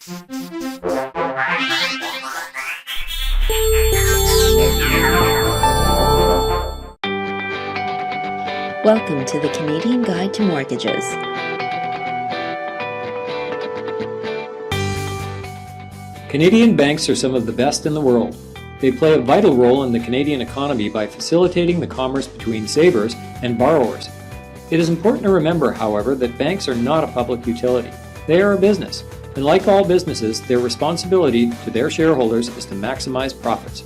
Welcome to the Canadian Guide to Mortgages. Canadian banks are some of the best in the world. They play a vital role in the Canadian economy by facilitating the commerce between savers and borrowers. It is important to remember, however, that banks are not a public utility. They are a business, and like all businesses, their responsibility to their shareholders is to maximize profits.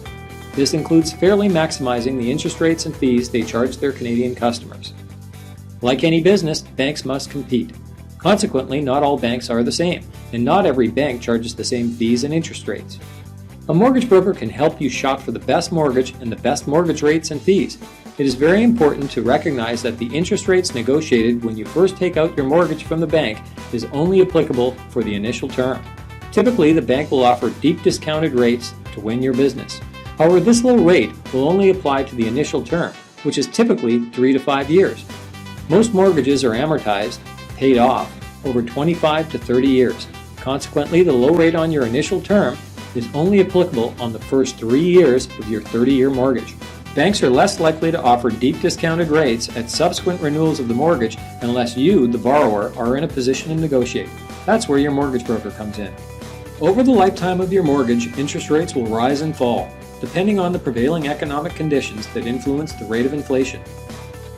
This includes fairly maximizing the interest rates and fees they charge their Canadian customers. Like any business, banks must compete. Consequently, not all banks are the same, and not every bank charges the same fees and interest rates. A mortgage broker can help you shop for the best mortgage and the best mortgage rates and fees. It is very important to recognize that the interest rates negotiated when you first take out your mortgage from the bank is only applicable for the initial term. Typically, the bank will offer deep discounted rates to win your business. However, this low rate will only apply to the initial term, which is typically 3 to 5 years. Most mortgages are amortized, paid off, over 25 to 30 years. Consequently, the low rate on your initial term is only applicable on the first 3 years of your 30-year mortgage. Banks are less likely to offer deep discounted rates at subsequent renewals of the mortgage unless you, the borrower, are in a position to negotiate. That's where your mortgage broker comes in. Over the lifetime of your mortgage, interest rates will rise and fall, depending on the prevailing economic conditions that influence the rate of inflation.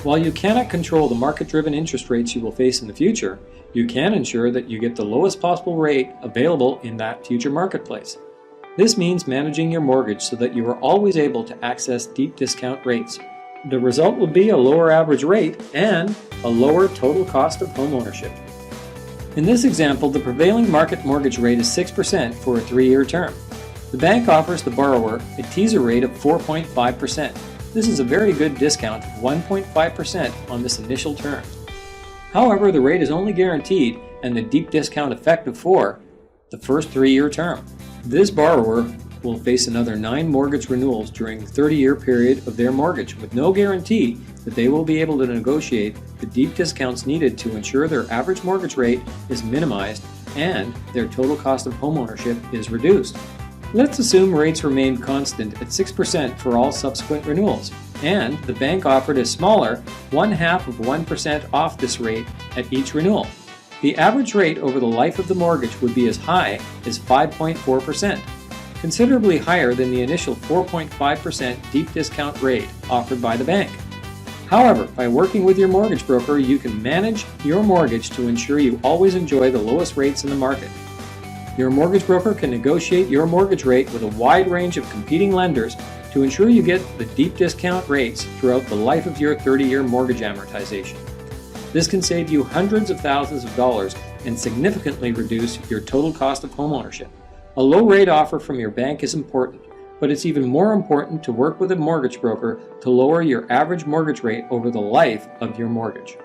While you cannot control the market-driven interest rates you will face in the future, you can ensure that you get the lowest possible rate available in that future marketplace. This means managing your mortgage so that you are always able to access deep discount rates. The result will be a lower average rate and a lower total cost of homeownership. In this example, the prevailing market mortgage rate is 6% for a 3-year term. The bank offers the borrower a teaser rate of 4.5%. This is a very good discount of 1.5% on this initial term. However, the rate is only guaranteed and the deep discount effective for the first 3-year term. This borrower will face another 9 mortgage renewals during the 30-year period of their mortgage with no guarantee that they will be able to negotiate the deep discounts needed to ensure their average mortgage rate is minimized and their total cost of homeownership is reduced. Let's assume rates remain constant at 6% for all subsequent renewals, and the bank offered a smaller 0.5% off this rate at each renewal. The average rate over the life of the mortgage would be as high as 5.4%, considerably higher than the initial 4.5% deep discount rate offered by the bank. However, by working with your mortgage broker, you can manage your mortgage to ensure you always enjoy the lowest rates in the market. Your mortgage broker can negotiate your mortgage rate with a wide range of competing lenders to ensure you get the deep discount rates throughout the life of your 30-year mortgage amortization. This can save you hundreds of thousands of dollars and significantly reduce your total cost of homeownership. A low rate offer from your bank is important, but it's even more important to work with a mortgage broker to lower your average mortgage rate over the life of your mortgage.